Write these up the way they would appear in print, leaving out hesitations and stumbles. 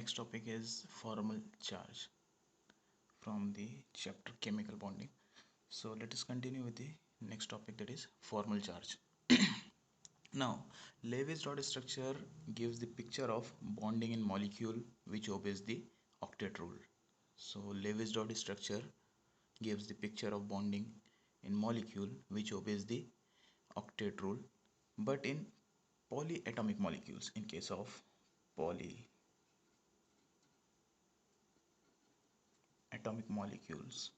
next topic is formal charge from the chapter chemical bonding. So let us continue with the next topic, that is formal charge. Now, Lewis dot structure gives the picture of bonding in molecule which obeys the octet rule. So Lewis dot structure gives the picture of bonding in molecule which obeys the octet rule, but in polyatomic molecules. In case of polyatomic molecules,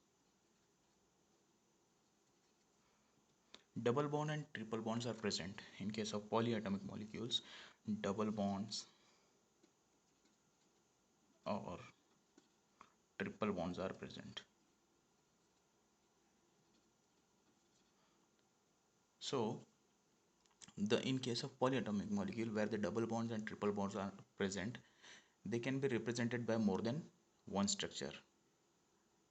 double bond and triple bonds are present. In case of polyatomic molecules, double bonds or triple bonds are present. So the in case of polyatomic molecule where the double bonds and triple bonds are present, they can be represented by more than one structure.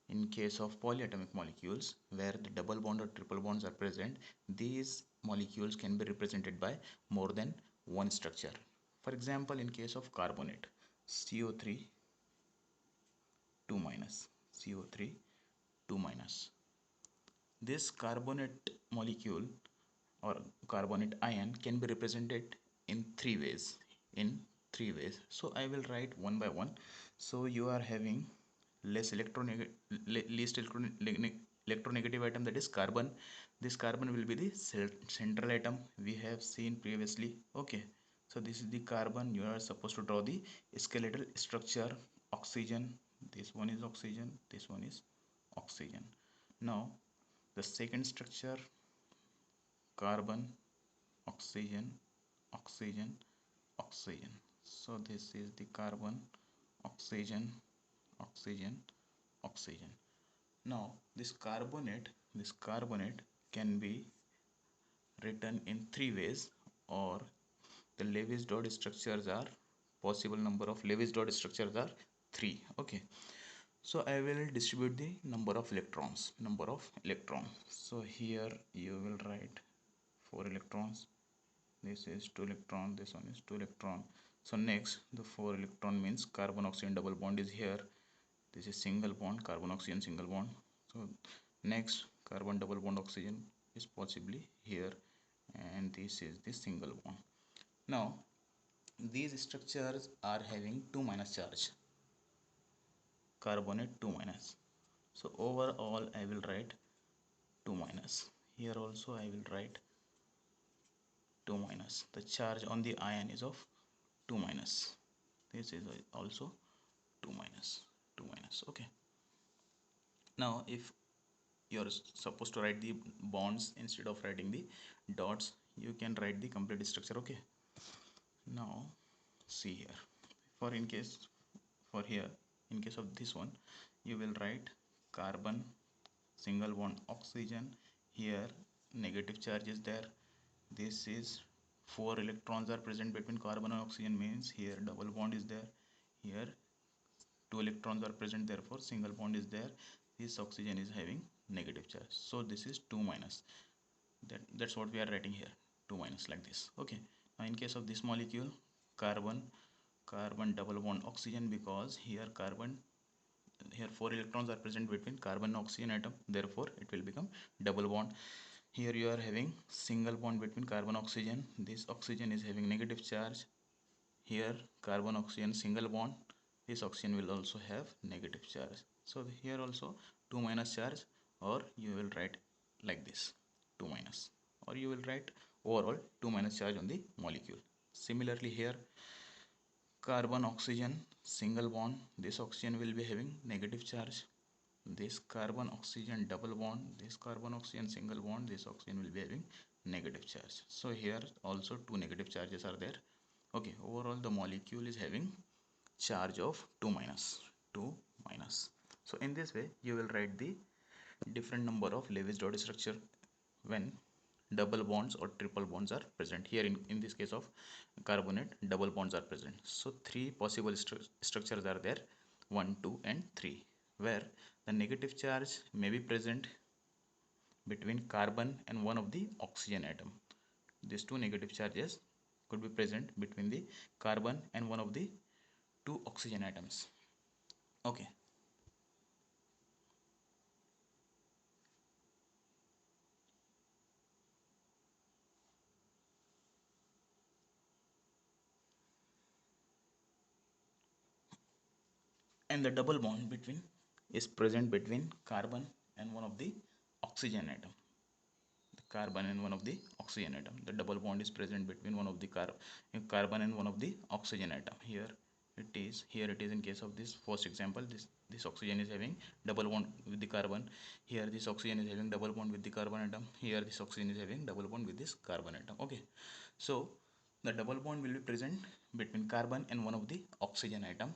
In case of polyatomic molecules where the double bond or triple bonds are present, these molecules can be represented by more than one structure. For example, in case of carbonate, CO3 2 minus, CO3 2 minus. This carbonate molecule or carbonate ion can be represented in three ways. So I will write one by one. So you are having least electronegative atom, that is carbon. This carbon will be the central atom we have seen previously. Okay, so this is the carbon. You are supposed to draw the skeletal structure. Oxygen, this one is oxygen, this one is oxygen. Now the second structure, carbon, oxygen, oxygen, oxygen. So this is the carbon, oxygen, oxygen, oxygen. Now this carbonate can be written in three ways, or the Lewis dot structures are possible number of Lewis dot structures are three. Okay, so I will distribute the number of electrons. So here you will write 4 electrons, this is 2 electron, this one is 2 electron. So next, the 4 electron means carbon oxygen double bond is here, this is single bond, carbon oxygen single bond. So next, carbon double bond oxygen is possibly here, and this is the single bond. Now these structures are having 2 minus charge, carbonate 2 minus. So overall I will write 2 minus. Here also I will write 2 minus. The charge on the ion is of 2 minus. This is also 2 minus, 2 minus. Okay, now if you're supposed to write the bonds instead of writing the dots, you can write the complete structure. Okay, now see here, for in case for here in case of this one, you will write carbon single bond oxygen. Here negative charge is there, this is 4 electrons are present between carbon and oxygen, means here double bond is there, here 2 electrons are present, therefore single bond is there, this oxygen is having negative charge, so this is 2 minus. That's what we are writing here, 2 minus, like this. Okay, now in case of this molecule, carbon double bond oxygen, because here 4 electrons are present between carbon and oxygen atom, therefore it will become double bond. Here you are having single bond between carbon oxygen, this oxygen is having negative charge, here carbon oxygen single bond, this oxygen will also have negative charge. So here also 2 minus charge, or you will write like this 2 minus, or you will write overall 2 minus charge on the molecule. Similarly here carbon oxygen single bond, this oxygen will be having negative charge, this carbon oxygen double bond, this carbon oxygen single bond, this oxygen will be having negative charge. So here also two negative charges are there. Okay, overall the molecule is having charge of 2 minus, 2 minus. So in this way you will write the different number of Lewis dot structure when double bonds or triple bonds are present. Here in this case of carbonate, double bonds are present. So three possible structures are there, 1, 2 and 3, where the negative charge may be present between carbon and one of the oxygen atom. These two negative charges could be present between the carbon and one of the two oxygen atoms. Okay. And the double bond between is present between carbon and one of the oxygen atom. The carbon and one of the oxygen atom. The double bond is present between one of the carbon and one of the oxygen atom. Here it is in case of this first example. This oxygen is having double bond with the carbon. Here this oxygen is having double bond with the carbon atom. Here this oxygen is having double bond with this carbon atom. Okay, so the double bond will be present between carbon and one of the oxygen atom,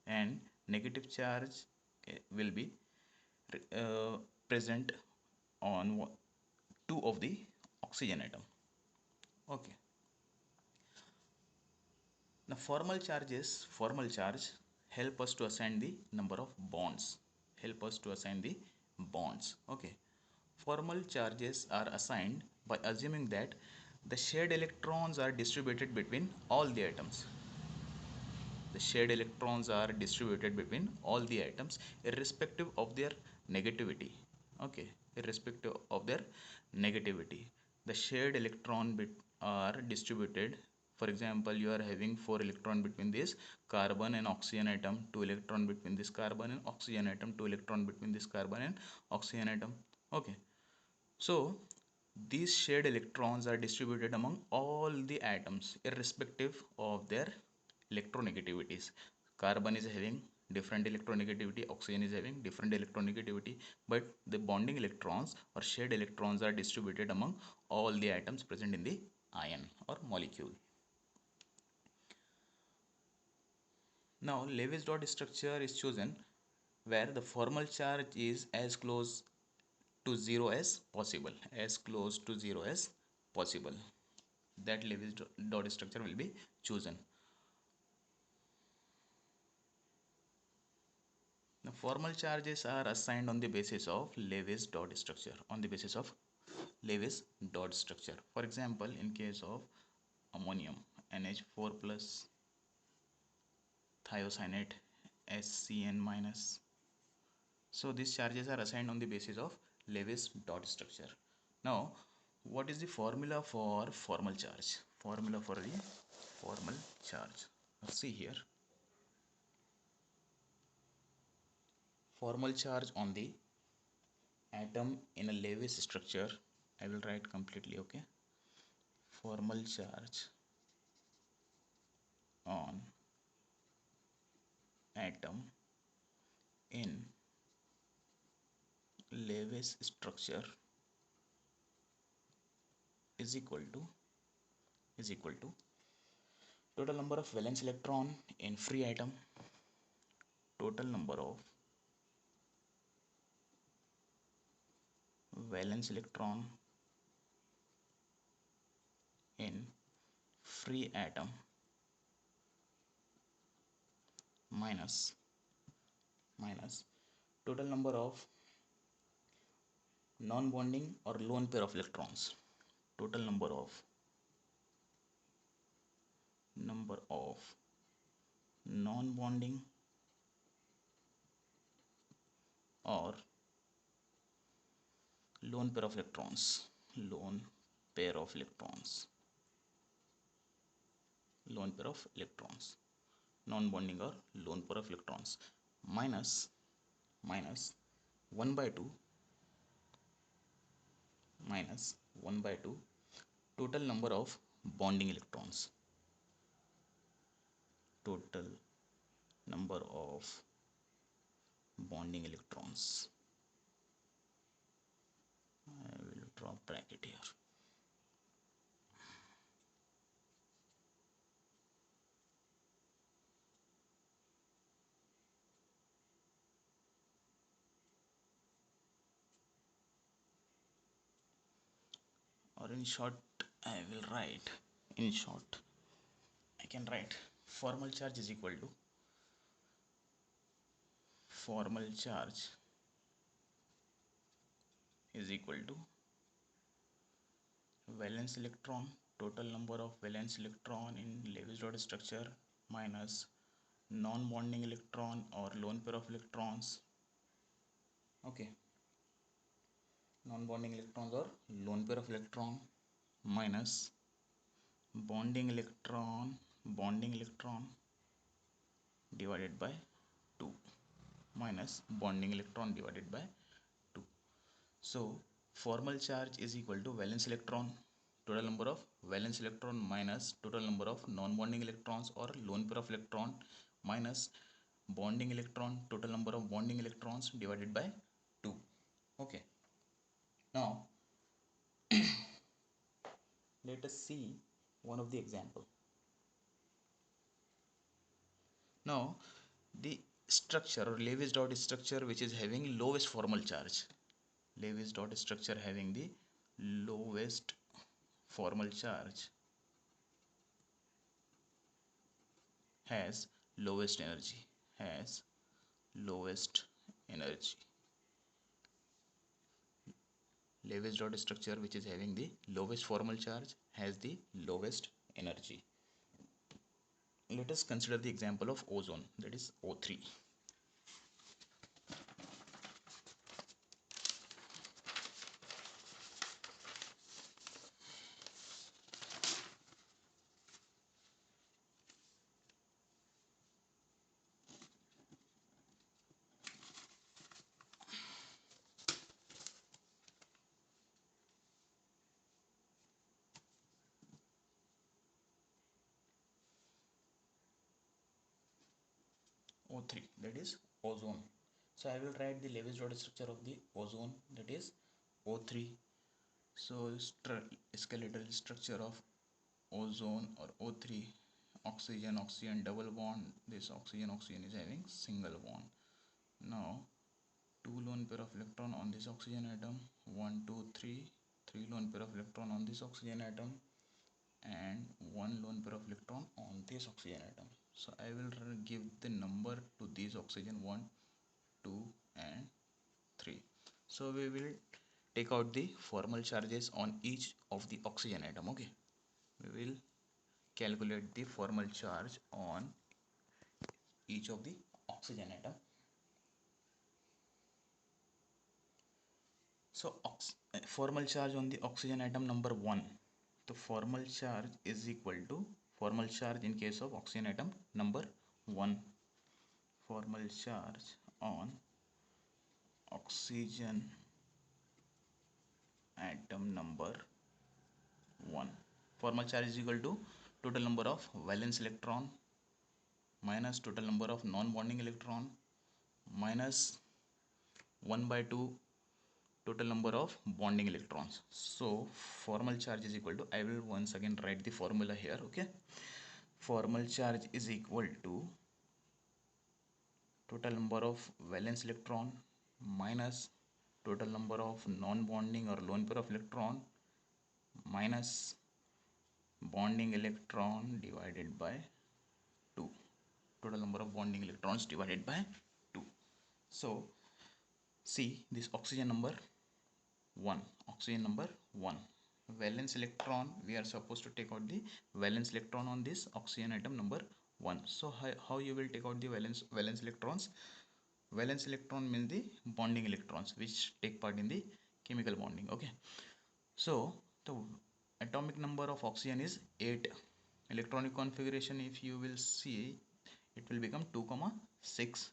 and negative charge will be present on two of the oxygen atom. Okay, the formal charge help us to assign the number of bonds, Okay, formal charges are assigned by assuming that the shared electrons are distributed between all the atoms. The shared electrons are distributed between all the atoms irrespective of their negativity. Okay, irrespective of their negativity, the shared electron bit are distributed. For example, you are having 4 electron between this carbon and oxygen atom, 2 electron between this carbon and oxygen atom, 2 electron between this carbon and oxygen atom. Okay, so these shared electrons are distributed among all the atoms irrespective of their electronegativities. Carbon is having different electronegativity, oxygen is having different electronegativity, but the bonding electrons or shared electrons are distributed among all the atoms present in the ion or molecule. Now Lewis dot structure is chosen where the formal charge is as close to zero as possible, that Lewis dot structure will be chosen. The formal charges are assigned on the basis of Lewis dot structure, For example, in case of ammonium, NH4 plus, thiocyanate, SCN minus. So these charges are assigned on the basis of Lewis dot structure. Now, what is the formula for formal charge? Formula for the formal charge. Let's see here. Formal charge on the atom in a Lewis structure. I will write completely, okay? Formal charge on atom in Lewis structure is equal to total number of valence electron in free atom, total number of valence electron in free atom minus total number of non-bonding or lone pair of electrons, total number of non-bonding or lone pair of electrons, lone pair of electrons non-bonding or lone pair of electrons minus 1 by 2 total number of bonding electrons, total number of bonding electrons. I will draw bracket here. Or in short, I will write, I can write formal charge is equal to valence electron, total number of valence electron in Lewis dot structure minus non-bonding electron or lone pair of electrons. Okay, non-bonding electrons or lone pair of electron minus bonding electron divided by 2 minus bonding electron divided by 2. So formal charge is equal to valence electron, total number of valence electron minus total number of non-bonding electrons or lone pair of electron minus bonding electron, total number of bonding electrons divided by 2. Okay, now let us see one of the example. Now the structure or Lewis dot structure which is having lowest formal charge, Lewis dot structure having the lowest formal charge has lowest energy, has lowest energy. Lewis dot structure which is having the lowest formal charge has the lowest energy. Let us consider the example of ozone, that is O3. O3, that is ozone. So I will write the Lewis dot structure of the ozone, that is O3. So skeletal structure of ozone or O3, oxygen oxygen double bond, this oxygen oxygen is having single bond. Now two lone pair of electron on this oxygen atom, 1 2 3 lone pair of electron on this oxygen atom, and one lone pair of electron on this oxygen atom. So I will give the number to these oxygen 1 2 and 3. So we will take out the formal charges on each of the oxygen atom. Okay, we will calculate the formal charge on each of the oxygen atom. So formal charge on the oxygen atom number 1, the formal charge is equal to formal charge in case of oxygen atom number 1, formal charge on oxygen atom number 1, formal charge is equal to total number of valence electron minus total number of non-bonding electron minus 1 by 2 total number of bonding electrons. So formal charge is equal to, I will once again write the formula here. Okay, formal charge is equal to total number of valence electron minus total number of non-bonding or lone pair of electron minus bonding electron divided by 2, total number of bonding electrons divided by 2. So see this oxygen number 1, oxygen number 1, valence electron, we are supposed to take out the valence electron on this oxygen atom number 1. So how you will take out the valence electrons? Valence electron means the bonding electrons which take part in the chemical bonding. Okay, so the atomic number of oxygen is 8. Electronic configuration, if you will see, it will become 2 comma 6.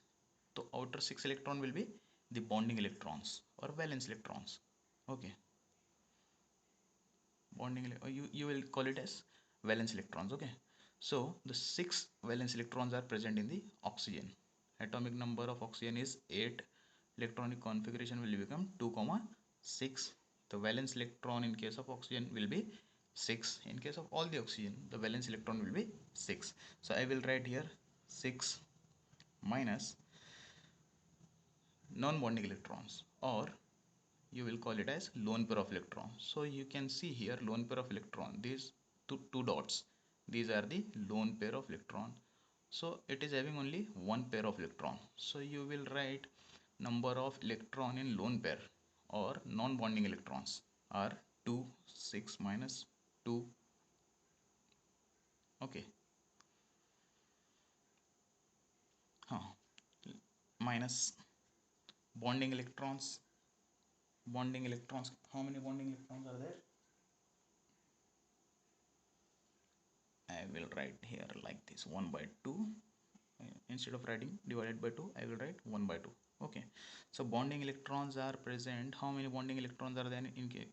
So outer 6 electron will be the bonding electrons or valence electrons. Okay, bonding you will call it as valence electrons. Okay, so the 6 valence electrons are present in the oxygen. Atomic number of oxygen is 8. Electronic configuration will become 2 comma 6. The valence electron in case of oxygen will be 6. In case of all the oxygen, the valence electron will be 6. So I will write here 6 minus non-bonding electrons, or you will call it as lone pair of electron. So you can see here lone pair of electron, these two dots, these are the lone pair of electron. So it is having only one pair of electron. So you will write number of electron in lone pair or non-bonding electrons are 2, 6 minus 2. Okay, minus bonding electrons. Bonding electrons, how many bonding electrons are there? I will write here like this, 1 by 2. Instead of writing divided by 2, I will write 1 by 2. Okay, so bonding electrons are present. How many bonding electrons are there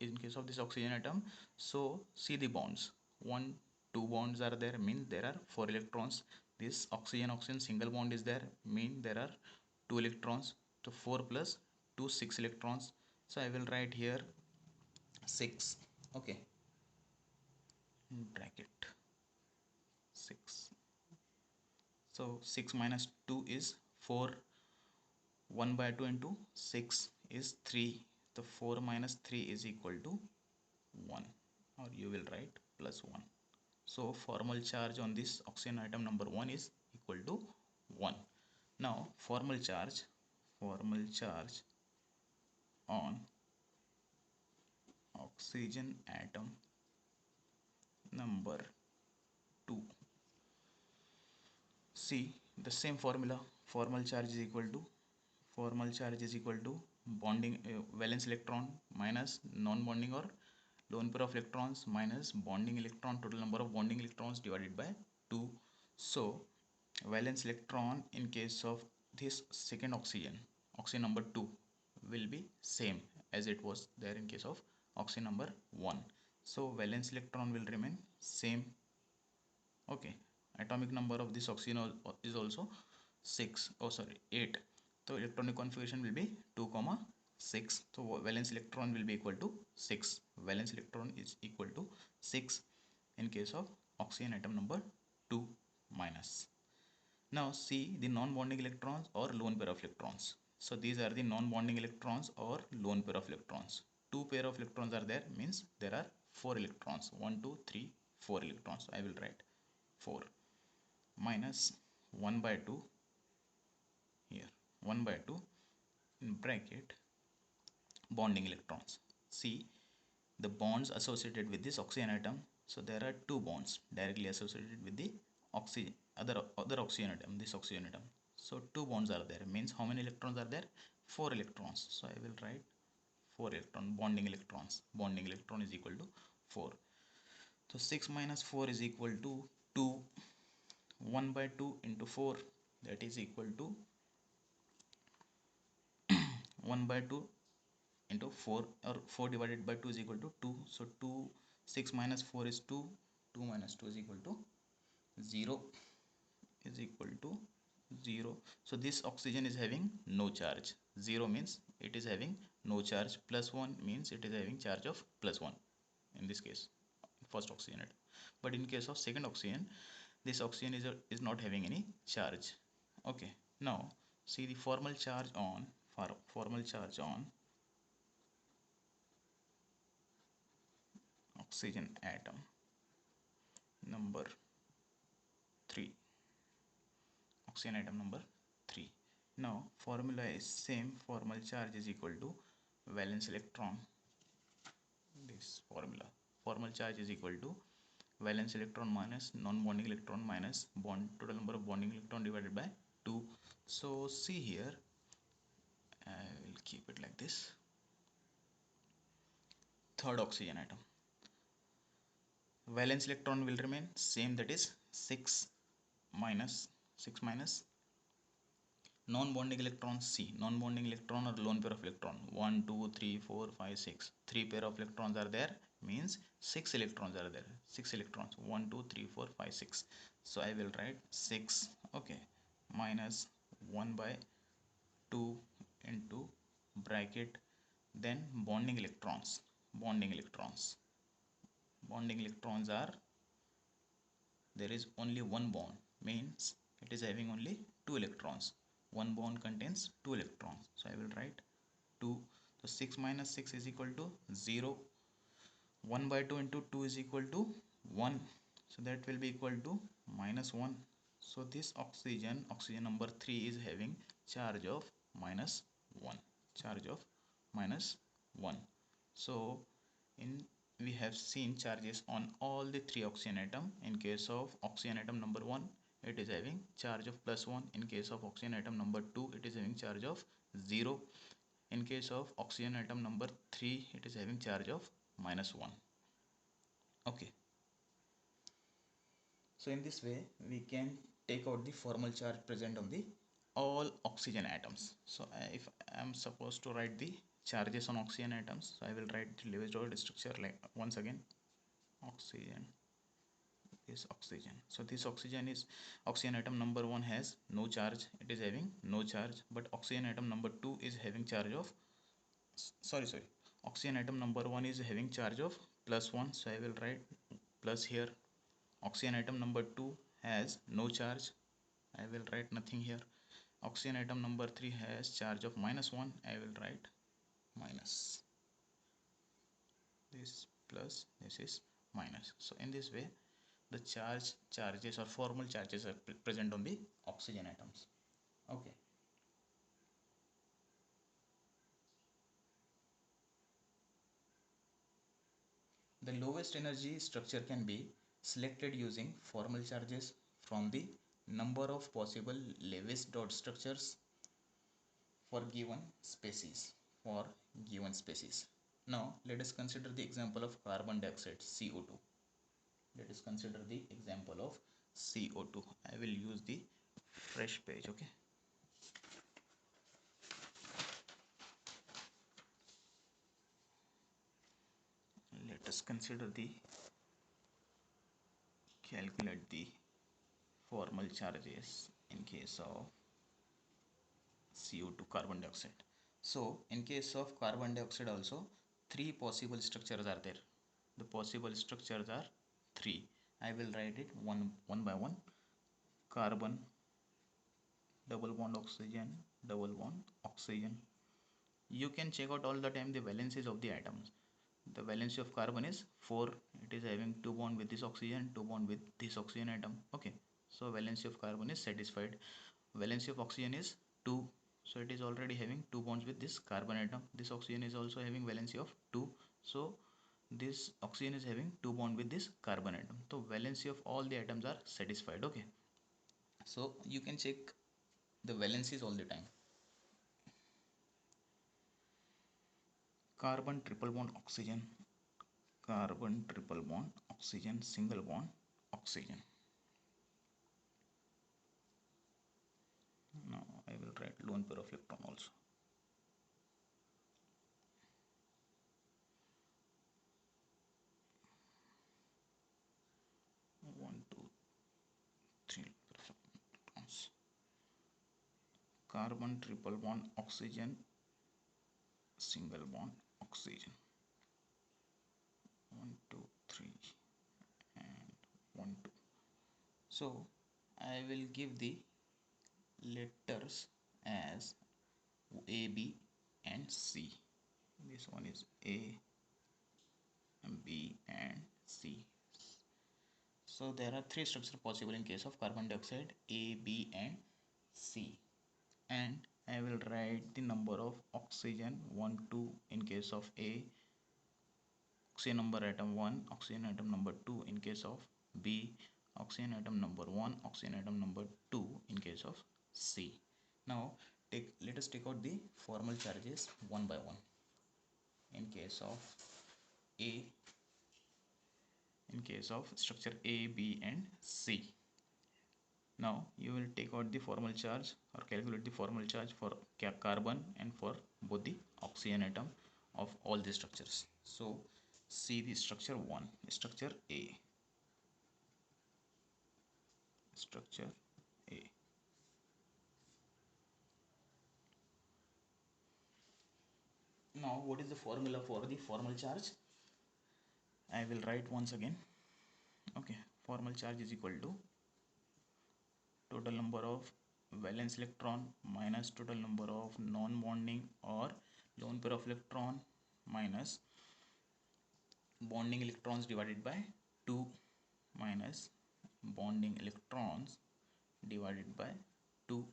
in case of this oxygen atom? So see the bonds, 1 2 bonds are there, mean there are 4 electrons. This oxygen single bond is there, mean there are 2 electrons. So 4 plus 2, 6 electrons. So I will write here 6. Okay, bracket 6. So 6 minus 2 is 4. 1 by 2 into 6 is 3. The 4 minus 3 is equal to 1, or you will write plus 1. So formal charge on this oxygen atom number 1 is equal to 1. Now formal charge on oxygen atom number 2. See the same formula. Formal charge is equal to bonding valence electron minus non-bonding or lone pair of electrons minus bonding electron, total number of bonding electrons divided by 2. So valence electron in case of this second oxygen number 2 will be same as it was there in case of oxygen number 1. So valence electron will remain same. Okay, atomic number of this oxygen is also 6, oh sorry, 8. So electronic configuration will be 2 comma 6. So valence electron will be equal to 6. Valence electron is equal to 6 in case of oxygen atom number 2 minus. Now see the non-bonding electrons or lone pair of electrons. So these are the non-bonding electrons or lone pair of electrons. 2 pair of electrons are there, means there are 4 electrons. 1 2 3 4 electrons. I will write 4 minus 1 by 2 here, 1 by 2 in bracket bonding electrons. See the bonds associated with this oxygen atom. So there are 2 bonds directly associated with the oxygen other oxygen atom, this oxygen atom. So 2 bonds are there, means how many electrons are there? 4 electrons. So I will write 4 electron bonding electrons. Bonding electron is equal to 4. So 6 minus 4 is equal to 2. 1 by 2 into 4, that is equal to 1 by 2 into 4, or 4 divided by 2 is equal to 2. So 2, 6 minus 4 is 2. 2 minus 2 is equal to 0, is equal to 0. So this oxygen is having no charge. 0 means it is having no charge. Plus 1 means it is having charge of plus 1 in this case, first oxygen atom. But in case of second oxygen, this oxygen is not having any charge. Okay, now see the formal charge on oxygen atom number 3. Oxygen atom number 3. Now formula is same. Formal charge is equal to valence electron. This formula, formal charge is equal to valence electron minus non-bonding electron minus bond total number of bonding electron divided by 2. So see here, I will keep it like this. Third oxygen atom, valence electron will remain same, that is 6 minus non-bonding electron. C, non-bonding electron or lone pair of electron, 1 2 3 4 5 6, 3 pair of electrons are there, means 6 electrons are there. 6 electrons, 1 2 3 4 5 6. So I will write 6. Okay, minus 1 by 2 into bracket, then bonding electrons. Bonding electrons are, there is only one bond, means it is having only 2 electrons. One bond contains 2 electrons, so I will write 2. So 6 minus 6 is equal to 0. 1 by 2 into 2 is equal to 1, so that will be equal to minus 1. So this oxygen number 3 is having charge of minus 1. So in we have seen charges on all the 3 oxygen atom. In case of oxygen atom number 1, it is having charge of +1. In case of oxygen atom number 2, it is having charge of 0. In case of oxygen atom number 3, it is having charge of -1. Okay, so in this way we can take out the formal charge present on the all oxygen atoms. So if I am supposed to write the charges on oxygen atoms, so I will write the Lewis dot structure like once again. Oxygen, this oxygen, so this oxygen is oxygen atom number 1 has no charge, it is having no charge, but oxygen atom number 2 is having charge of sorry, oxygen atom number 1 is having charge of +1, so I will write plus here. Oxygen atom number 2 has no charge, I will write nothing here. Oxygen atom number 3 has charge of -1, I will write minus. This plus, this is minus. So in this way the charges or formal charges are present on the oxygen atoms. Okay, the lowest energy structure can be selected using formal charges from the number of possible Lewis dot structures for given species. Now let us consider the example of carbon dioxide, CO2. Let us consider the example of CO2. I will use the fresh page. Okay, let us consider the calculate the formal charges in case of CO2, carbon dioxide. So in case of carbon dioxide also, three possible structures are there. The possible structures are three. I will write it one by one. Carbon, double bond oxygen, double bond oxygen. You can check out all the time the valencies of the atoms. The valency of carbon is 4. It is having 2 bond with this oxygen, 2 bond with this oxygen atom. Okay, so valency of carbon is satisfied. Valency of oxygen is 2, so it is already having 2 bonds with this carbon atom. This oxygen is also having valency of 2, so this oxygen is having 2 bond with this carbon atom. So valency of all the atoms are satisfied. Okay, so you can check the valencies all the time. Carbon triple bond oxygen, carbon triple bond oxygen, single bond oxygen. Now I will write lone pair of electron also. One, two, three electrons. Carbon triple bond oxygen, single bond oxygen. 1, 2, 3 and 1, 2. So I will give the letters as A, B and C. This one is A, B and C. So there are three structures possible in case of carbon dioxide, A, B and C. And I will write the number of oxygen 1, 2 in case of A, oxygen number atom 1, oxygen atom number 2 in case of B, oxygen atom number 1, oxygen atom number 2 in case of C. Now let us take out the formal charges one by one. In case of A, in case of structure A, B and C. Now you will take out the formal charge or calculate the formal charge for carbon and for both the oxygen atom of all the structures. So see the structure 1, structure A. Structure A. Now what is the formula for the formal charge? I will write once again. Okay, formal charge is equal to total number of valence electron minus total number of non-bonding or lone pair of electron minus bonding electrons divided by 2 minus bonding electrons divided by 2.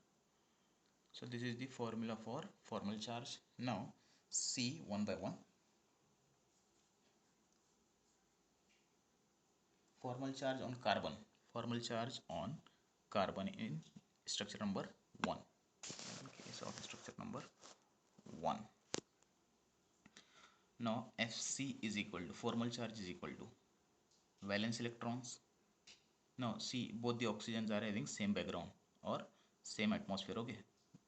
So this is the formula for formal charge. Now see one by one. Formal charge on carbon. Formal charge on carbon in structure number 1. In case of structure number 1. Now Fc is equal to formal charge is equal to valence electrons. Now see, both the oxygens are having same background or same atmosphere. Okay,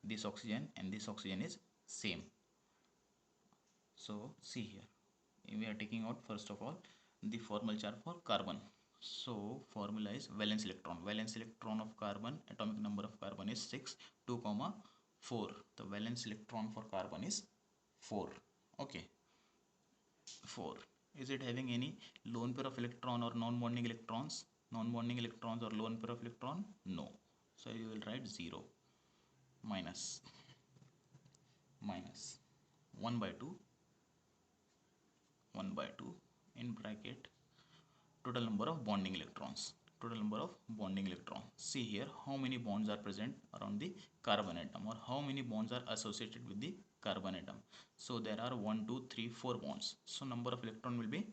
this oxygen and this oxygen is same. So see here, we are taking out first of all the formal charge for carbon. So formula is valence electron. Valence electron of carbon, atomic number of carbon is 6, 2 comma 4. The valence electron for carbon is 4. Okay, 4. Is it having any lone pair of electron or non-bonding electrons? Non-bonding electrons or lone pair of electron? No. So you will write 0 minus 1 by 2 1 by 2 in bracket total number of bonding electrons. Total number of bonding electrons. See here how many bonds are present around the carbon atom or how many bonds are associated with the carbon atom. So there are 1, 2, 3, 4 bonds. So number of electron will be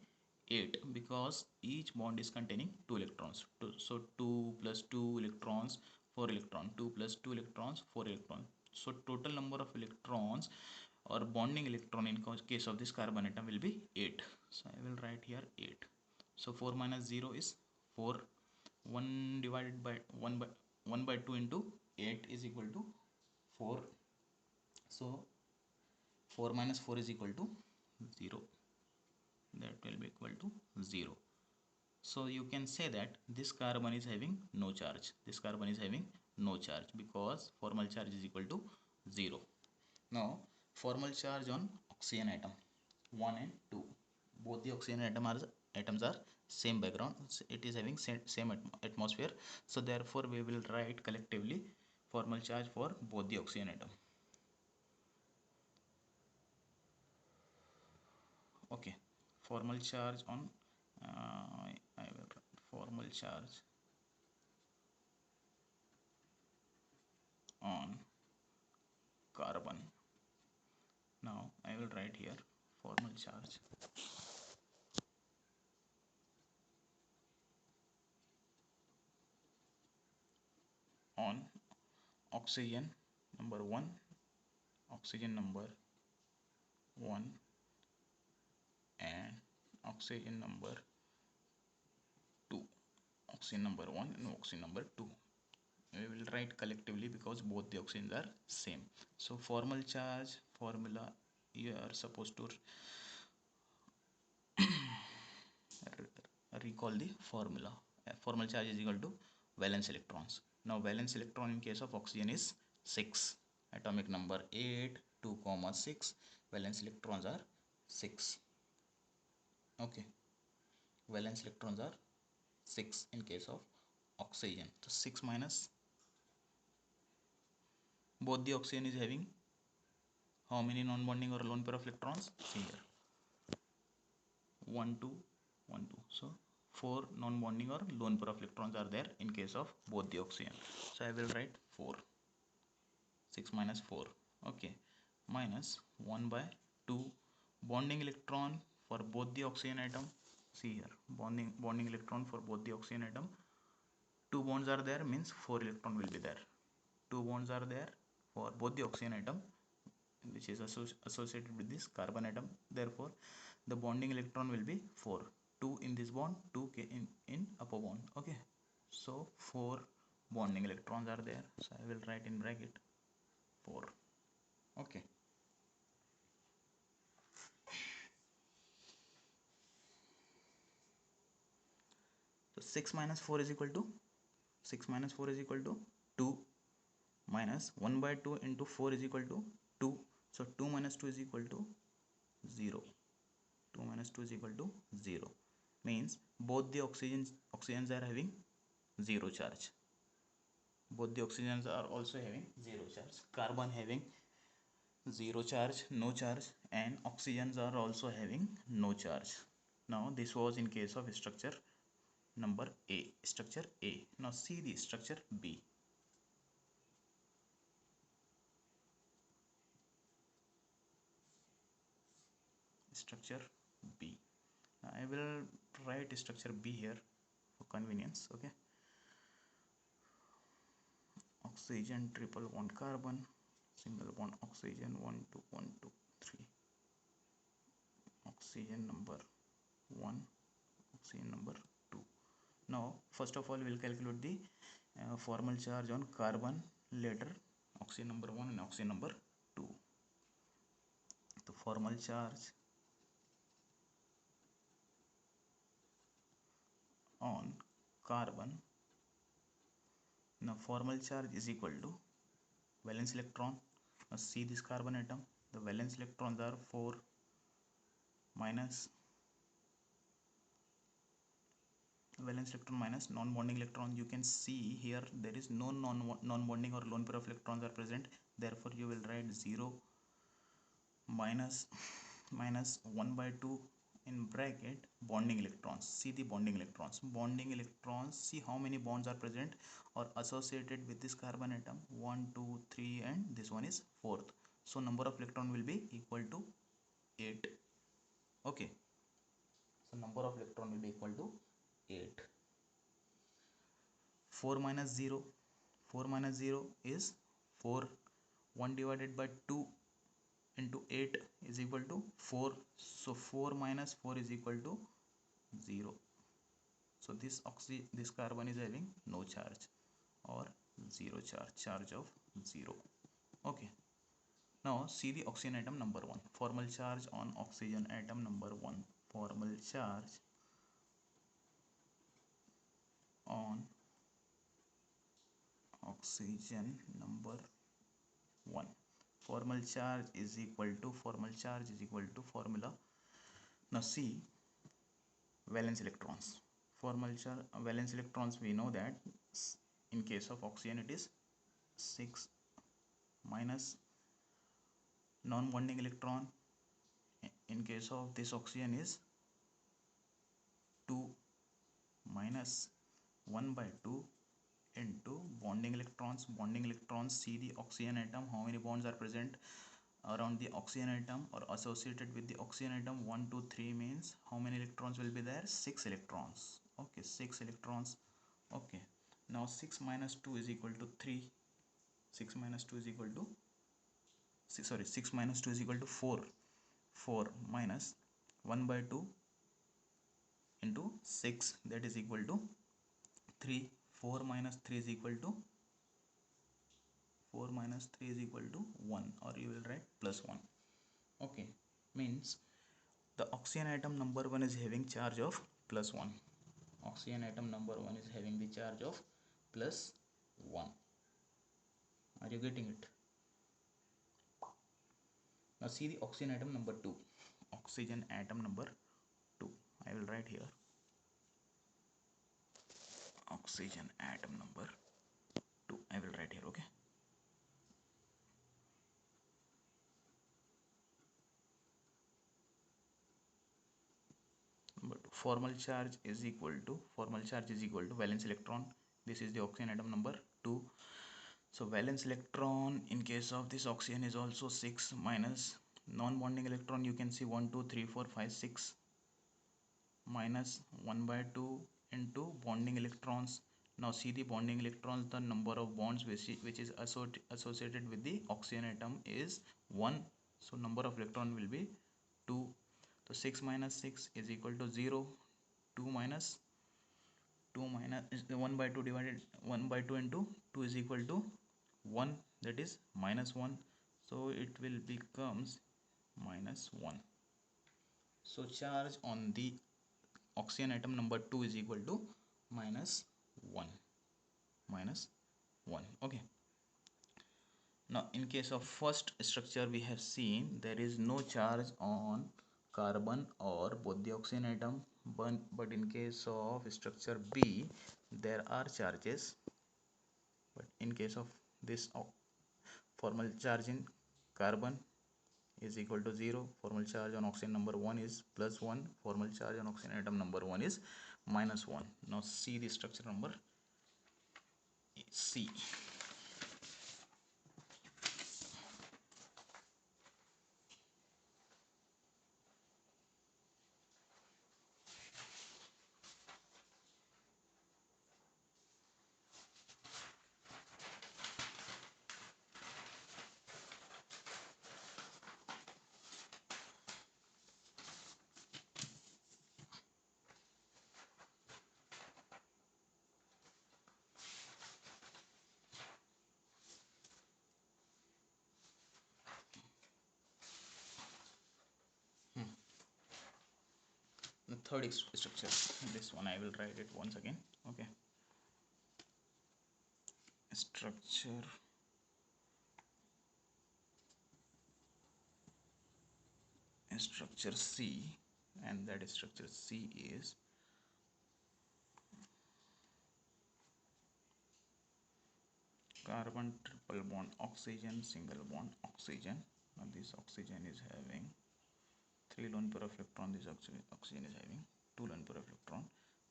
8 because each bond is containing 2 electrons. So 2 plus 2 electrons, 4 electron, 2 plus 2 electrons, 4 electrons. So total number of electrons or bonding electron in case of this carbon atom will be 8. So I will write here 8. So 4 minus 0 is 4. 1 divided by 1 by 2 into 8 is equal to 4. So 4 minus 4 is equal to 0. That will be equal to 0. So you can say that this carbon is having no charge. This carbon is having no charge because formal charge is equal to 0. Now formal charge on oxygen atom 1 and 2. Both the oxygen atoms are same background. It is having same atmosphere. So therefore we will write collectively formal charge for both the oxygen atom. Okay, formal charge on I will write formal charge on carbon. Now I will write here formal charge on oxygen number 1, oxygen number 1 and oxygen number 2. Oxygen number 1 and oxygen number 2. We will write collectively because both the oxygens are same. So formal charge formula, you are supposed to recall the formula. Formal charge is equal to valence electrons. Now valence electron in case of oxygen is 6. Atomic number 8, 2 comma 6. Valence electrons are 6. Okay, valence electrons are 6 in case of oxygen. So 6 minus, both the oxygen is having how many non-bonding or lone pair of electrons? See here, 1 2 1 2. So 4 non-bonding or lone pair of electrons are there in case of both the oxygen. So I will write 4. 6 minus 4. Okay, minus 1 by 2 bonding electron for both the oxygen atom. See here, bonding electron for both the oxygen atom. 2 bonds are there means 4 electron will be there. 2 bonds are there for both the oxygen atom which is associated with this carbon atom. Therefore the bonding electron will be 4. 2 in this bond, 2 in upper bond. Okay, so 4 bonding electrons are there. So I will write in bracket 4. Okay, so 6 minus 4 is equal to 6 minus 4 is equal to 2 minus 1 by 2 into 4 is equal to 2. So 2 minus 2 is equal to 0. 2 minus 2 is equal to 0 means both the oxygens are having 0 charge. Both the oxygens are also having 0 charge. Carbon having 0 charge, no charge, and oxygens are also having no charge. Now this was in case of structure number A, structure A. Now see the structure B. Structure B. Now I will write structure B here for convenience. Okay. oxygen, triple bond carbon, single bond oxygen, 1 2 1 2 3, oxygen number 1, oxygen number 2. Now first of all we'll calculate the formal charge on carbon, later oxygen number 1 and oxygen number 2. The formal charge on carbon, now formal charge is equal to valence electron. Now see this carbon atom, the valence electrons are 4 minus valence electron minus non-bonding electron. You can see here there is no non-bonding or lone pair of electrons are present, therefore you will write 0 minus 1 by 2 in bracket bonding electrons. See the bonding electrons, see how many bonds are present or associated with this carbon atom, 1 2 3 and this one is 4th, so number of electron will be equal to 8. Okay, so number of electron will be equal to 8. 4 minus 0, 4 minus 0 is 4, 1 divided by 2 into 8 is equal to 4, so 4 minus 4 is equal to 0. So this carbon is having no charge or 0 charge of 0. Okay, now see the oxygen atom number 1, formal charge on oxygen atom number 1, formal charge on oxygen number 1, formal charge is equal to formula. Now see valence electrons, formal charge valence electrons, we know that in case of oxygen it is 6 minus non-bonding electron, in case of this oxygen is 2 minus 1 by 2 into bonding electrons. See the oxygen atom, how many bonds are present around the oxygen atom or associated with the oxygen atom, 1 2 3 means how many electrons will be there, 6 electrons. Okay, 6 electrons. Okay, now 6 minus 2 is equal to 3, 6 minus 2 is equal to 6 minus 2 is equal to 4, 4 minus 1 by 2 into 6, that is equal to 3, 4 minus 3 is equal to 1, or you will write plus 1. Okay, means the oxygen atom number 1 is having charge of plus 1, oxygen atom number 1 is having the charge of plus 1. Are you getting it? Now see the oxygen atom number 2, oxygen atom number 2, I will write here oxygen atom number 2, I will write here. Okay, but formal charge is equal to valence electron, this is the oxygen atom number 2. So valence electron in case of this oxygen is also 6 minus non-bonding electron, you can see 1 2 3 4 5 6 minus 1 by 2 into bonding electrons. Now see the bonding electrons, the number of bonds which is associated with the oxygen atom is 1, so number of electron will be 2. So 6 minus 6 is equal to 0, 2 minus 1 by 2 divided 1 by 2 into 2 is equal to 1, that is minus 1, so it will becomes minus 1. So charge on the oxygen atom number 2 is equal to minus 1, okay. Now in case of first structure we have seen there is no charge on carbon or both the oxygen atom, but in case of structure B there are charges, but in case of this formal charge in carbon is equal to 0, formal charge on oxygen number 1 is plus 1, formal charge on oxygen atom number 1 is minus 1. Now see the structure number C. third structure. This one I will write it once again. Okay, structure C, and that structure C is carbon triple bond oxygen single bond oxygen. Now this oxygen is having 3 lone pair of electron, this oxygen is having 2 lone pair of electron.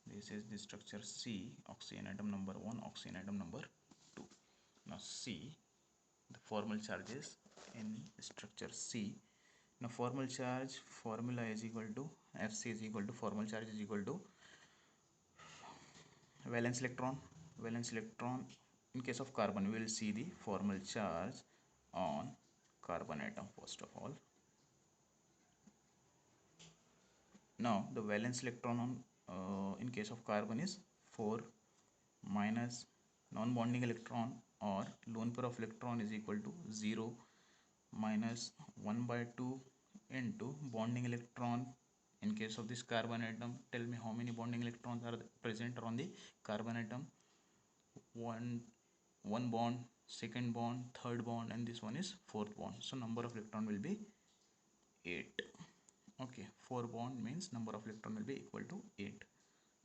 This is the structure C, oxygen atom number 1, oxygen atom number 2. Now C, the formal charges in structure C. Now formal charge formula is equal to Fc is equal to formal charge is equal to valence electron. In case of carbon, we will see the formal charge on carbon atom first of all. Now the valence electron on in case of carbon is 4 minus non-bonding electron or lone pair of electron is equal to 0 minus 1 by 2 into bonding electron. In case of this carbon atom, tell me how many bonding electrons are present on the carbon atom. One bond, second bond, third bond, and this one is fourth bond. So number of electron will be 8. Okay, 4 bond means number of electron will be equal to 8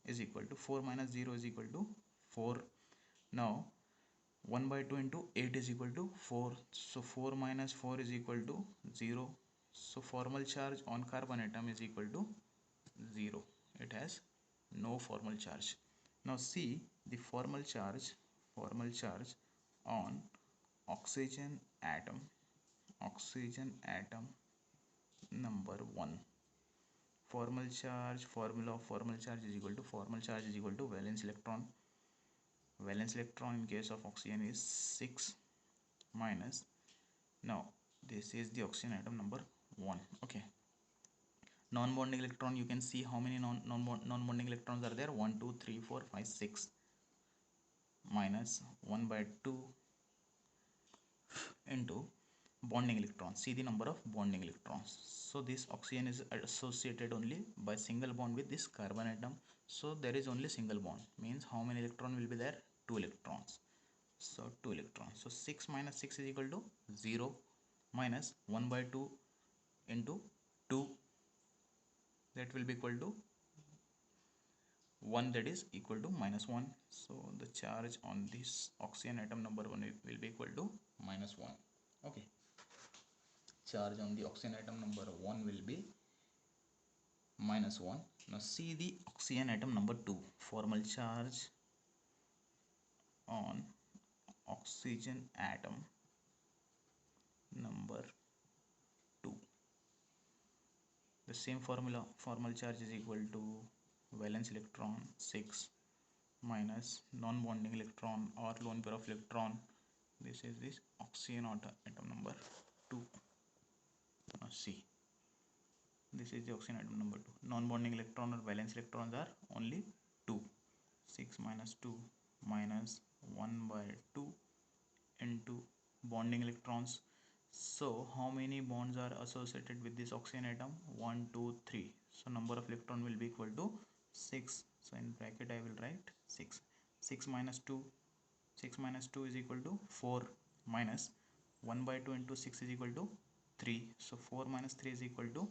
is equal to 4 minus 0 is equal to 4. Now 1 by 2 into 8 is equal to 4. So 4 minus 4 is equal to 0. So formal charge on carbon atom is equal to 0. It has no formal charge. Now see the formal charge on oxygen atom number 1. Formal charge formula of formal charge is equal to valence electron. Valence electron in case of oxygen is 6 minus, now this is the oxygen atom number 1. Okay, non-bonding electron, you can see how many non-bonding electrons are there. 1 2 3 4 5 6 minus 1 by 2 into bonding electrons. See the number of bonding electrons. So this oxygen is associated only by single bond with this carbon atom. So there is only single bond, means how many electron will be there? 2 electrons. So 2 electrons. So 6 minus 6 is equal to 0 minus 1 by 2 into 2, that will be equal to 1, that is equal to minus 1. So the charge on this oxygen atom number 1 will be equal to minus 1. Okay, charge on the oxygen atom number 1 will be minus 1. Now see the oxygen atom number 2. Formal charge on oxygen atom number 2. The same formula, formal charge is equal to valence electron 6 minus non-bonding electron or lone pair of electron. This is this oxygen atom number 2. Now see, this is the oxygen atom number 2. Non-bonding electron or valence electrons are only 2. 6 minus 2 minus 1 by 2 into bonding electrons. So how many bonds are associated with this oxygen atom? 1 2 3. So number of electron will be equal to 6. So in bracket I will write 6. 6 minus 2 is equal to 4 minus 1 by 2 into 6 is equal to 3. So 4 minus 3 is equal to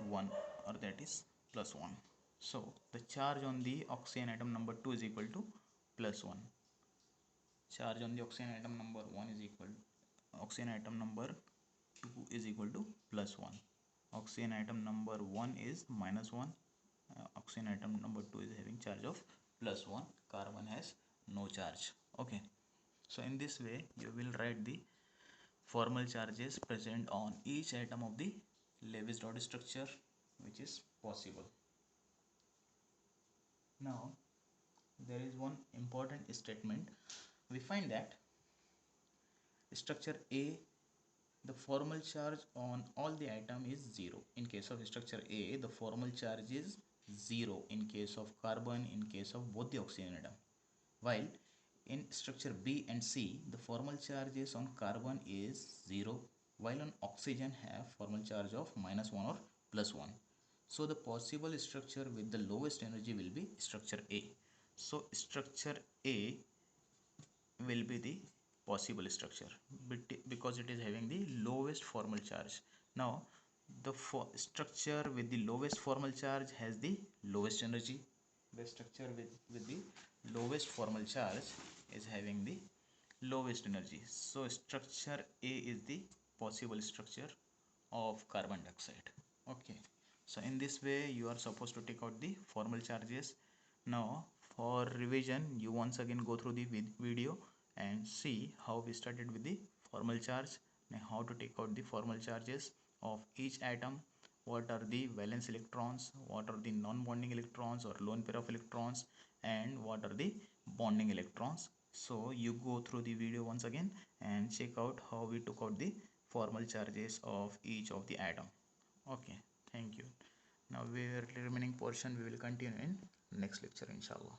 1, or that is plus 1. So the charge on the oxygen atom number 2 is equal to plus 1. Charge on the oxygen atom number 1 is equal, oxygen atom number 2 is equal to plus 1. Oxygen atom number 1 is minus 1. Oxygen atom number 2 is having charge of plus 1. Carbon has no charge. Okay, so in this way you will write the formal charges present on each atom of the Lewis dot structure, which is possible. Now there is one important statement. We find that structure A, the formal charge on all the atom is 0. In case of structure A, the formal charge is 0 in case of carbon, in case of both the oxygen atom. While in structure B and C, the formal charges on carbon is 0, while on oxygen have formal charge of minus 1 or plus 1. So the possible structure with the lowest energy will be structure A. So structure A will be the possible structure because it is having the lowest formal charge. Now the structure with the lowest formal charge has the lowest energy. The structure with the lowest formal charge is having the lowest energy. So structure A is the possible structure of carbon dioxide. Okay, so in this way you are supposed to take out the formal charges. Now for revision, you once again go through the video and see how we started with the formal charge and how to take out the formal charges of each atom, what are the valence electrons, what are the non-bonding electrons or lone pair of electrons, and what are the bonding electrons. So you go through the video once again and check out how we took out the formal charges of each of the atom. Okay, thank you. Now we remaining portion we will continue in next lecture inshallah.